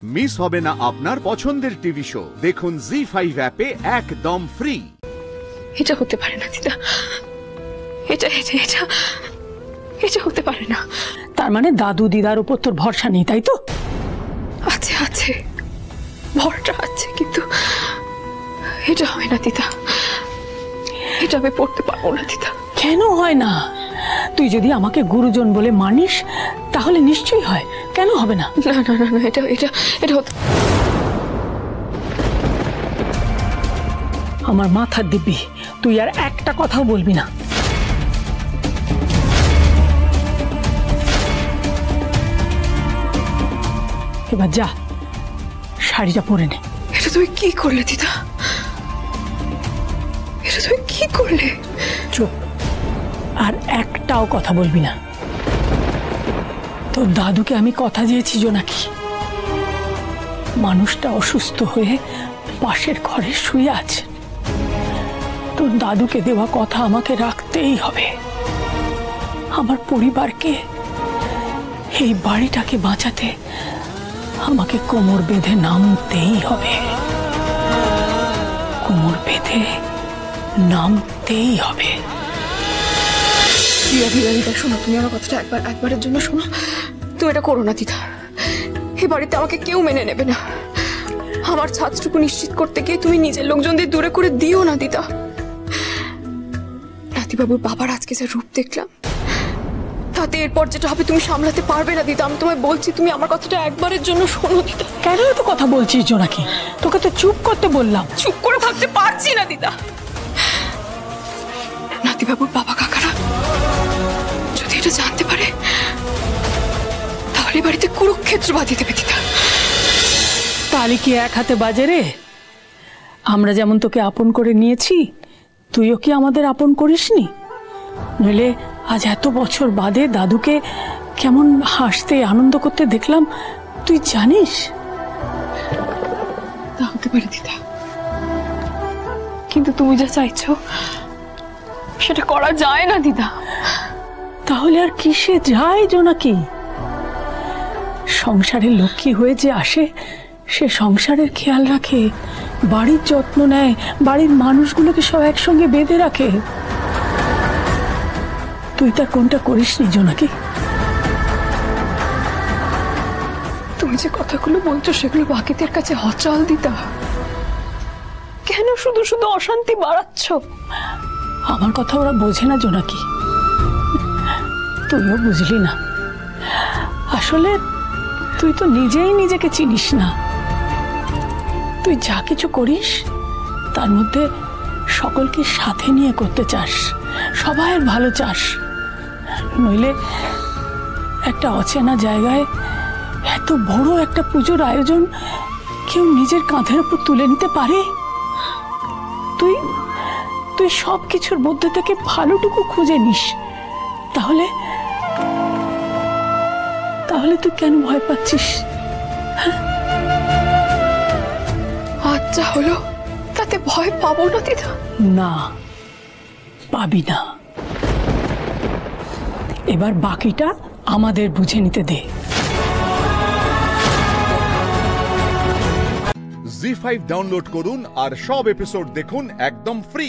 Miss হবে না আপনার পছন্দের টিভি শো। দেখুন জি5 অ্যাপে একদম ফ্রি। এটা হতে পারে না দিদা, এটা এটা এটা এটা হতে পারে না। তার মানে দাদু দিদার উপর তোর ভরসা নেই, তাই তো? আছে আছে, ভরসা আছে, কিন্তু এটা হয় না দিদা, এটা আমি পড়তে পারবো না দিদা। কেন হয় না? তুই যদি আমাকে গুরুজন বলে মানিস তাহলে নিশ্চয়ই হয়, কেন হবে না? না না না না, এটা এটা এটা হতে, আমার মাথার দিব্যি, তুই আর একটা কথাও বলবি না। এবার যা, শাড়িটা পরে নে। এটা তুমি কি করলে দিদা? এটা তুমি কি করলে? চুপ, আর একটাও কথা বলবি না। তোর দাদুকে আমি কথা দিয়েছি জোনাকি, মানুষটা অসুস্থ হয়ে পাশের ঘরে শুয়ে আছে। তোর দাদুকে দেওয়া কথা আমাকে রাখতেই হবে। আমার পরিবারকে, এই বাড়িটাকে বাঁচাতে আমাকে কোমর বেঁধে নামতেই হবে, কোমর বেঁধে নামতেই হবে। দিদা দিদা দিদা শোনো, তুমি আমার কথাটা একবারের জন্য শোনো। তুমি এটা করো না দিদা, এই বাড়িতে আমাকে কেউ মেনে নেবে না। আমার ছাদটুকু নিশ্চিত করতে গিয়ে তুমি নিজের লোকজনদের দূরে করে দিও না দিদা। নাতিবাবুর বাবার আজকে যে রূপ দেখলাম, তাতে এরপর যেটা হবে তুমি সামলাতে পারবে না দিদা। আমি তোমায় বলছি, তুমি আমার কথাটা একবারের জন্য শোনো দিদা। কেন এত কথা বলছিস জোনাকি? তোকে তো চুপ করতে বললাম। চুপ করে থাকতে পারছি না দিদা। নাতিবাবুর বাবা কাকারা যদি এটা জানতে পারে, তাহলে বাড়িতে কুরুক্ষেত্র বাঁধিয়ে দেবে দিদা। তাহলে কি এক হাতে বাজে রে? আমরা যেমন তোকে আপন করে নিয়েছি, তুইও কি আমাদের আপন করিসনি? নইলে আজ এত বছর বাদে দাদুকে কেমন হাসতে আনন্দ করতে দেখলাম, তুই জানিস? তা হতে পারে দিদা, কিন্তু তুমি যা চাইছো সেটা করা যায় না দিদা। তাহলে আর কিসে যায় জোনাকি? সংসারের লক্ষ্মী হয়ে যে আসে, সে সংসারের খেয়াল রাখে, বাড়ির যত্ন নেয়, বাড়ির মানুষগুলোকে সব একসঙ্গে বেঁধে রাখে। তুই তার কোনটা করিসনি জোনাকি? তুমি যে কথাগুলো বলছো সেগুলো বাকিদের কাছে অচল দিদা। কেন শুধু শুধু অশান্তি বাড়াচ্ছ? আমার কথা ওরা বোঝে না জোনাকি, তুইও বুঝলি না। আসলে তুই তো নিজেই নিজেকে চিনিস না। তুই যা কিছু করিস তার মধ্যে সকলকে সাথে নিয়ে করতে চাস, সবাইয়ের ভালো চাস। নইলে একটা অচেনা জায়গায় এত বড় একটা পুজোর আয়োজন কেউ নিজের কাঁধের উপর তুলে নিতে পারে? তুই তুই সব কিছুর মধ্যে থেকে ভালোটুকু খুঁজে নিস, তাহলে তাহলে তুই কেন ভয় পাচ্ছিস? আচ্ছা হলো, তাতে ভয় পাবো না দিদা? না, পাবি না। এবার বাকিটা আমাদের বুঝে নিতে দে। জি5 ডাউনলোড করুন আর সব এপিসোড দেখুন একদম ফ্রি।